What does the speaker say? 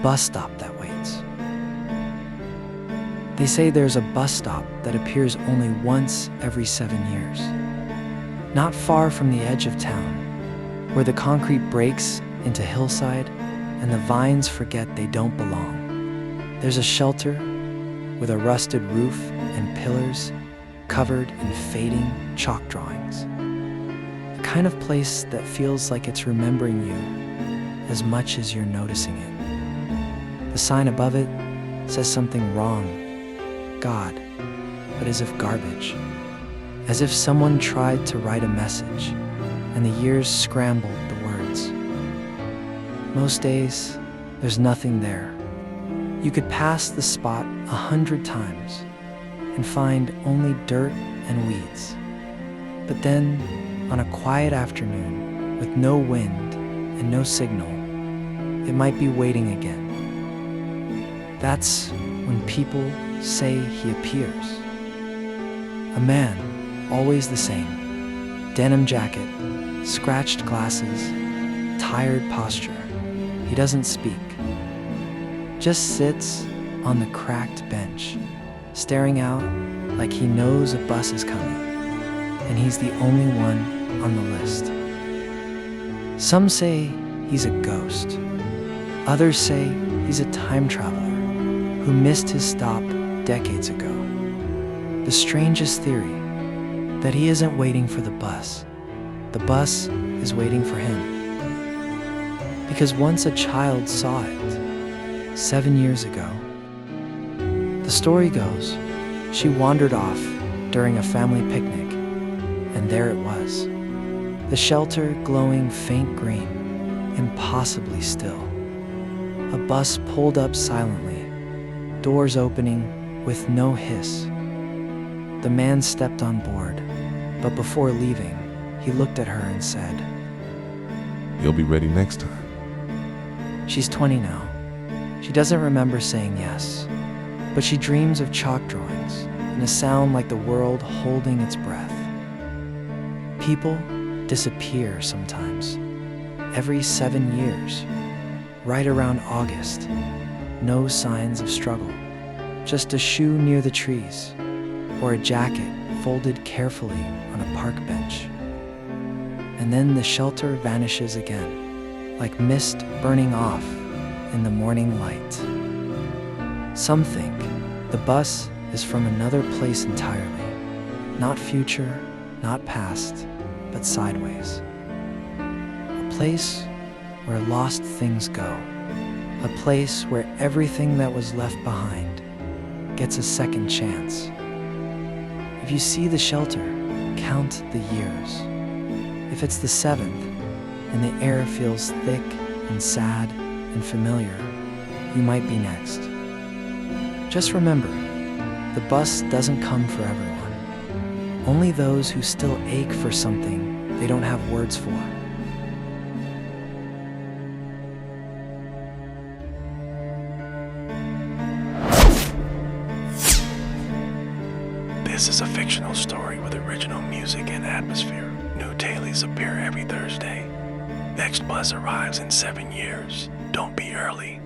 bus stop that waits. They say there's a bus stop that appears only once every 7 years, not far from the edge of town, where the concrete breaks into hillside and the vines forget they don't belong. There's a shelter with a rusted roof and pillars covered in fading chalk drawings. The kind of place that feels like it's remembering you as much as you're noticing it. The sign above it says something wrong, God, but as if garbage. As if someone tried to write a message and the years scrambled the words. Most days, there's nothing there. You could pass the spot 100 times and find only dirt and weeds. But then, on a quiet afternoon with no wind and no signal, it might be waiting again. That's when people say he appears. A man, always the same. Denim jacket, scratched glasses, tired posture. He doesn't speak. Just sits on the cracked bench, staring out like he knows a bus is coming, and he's the only one on the list. Some say he's a ghost. Others say he's a time traveler who missed his stop decades ago. The strangest theory, that he isn't waiting for the bus is waiting for him. Because once a child saw it, 7 years ago. The story goes, she wandered off during a family picnic, and there it was. The shelter glowing faint green, impossibly still. A bus pulled up silently, doors opening with no hiss. The man stepped on board, but before leaving, he looked at her and said, "You'll be ready next time." She's 20 now. She doesn't remember saying yes, but she dreams of chalk drawings and a sound like the world holding its breath. People disappear sometimes, every 7 years, right around August. No signs of struggle, just a shoe near the trees, or a jacket folded carefully on a park bench. And then the shelter vanishes again, like mist burning off in the morning light. Some think the bus is from another place entirely, not future, not past, but sideways. A place where lost things go, a place where everything that was left behind gets a second chance. If you see the shelter, count the years. If it's the 7th, and the air feels thick and sad and familiar, you might be next. Just remember, the bus doesn't come for everyone. Only those who still ache for something they don't have words for. This is a fictional story with original music and atmosphere. New dailies appear every Thursday. Next bus arrives in 7 years. Don't be early.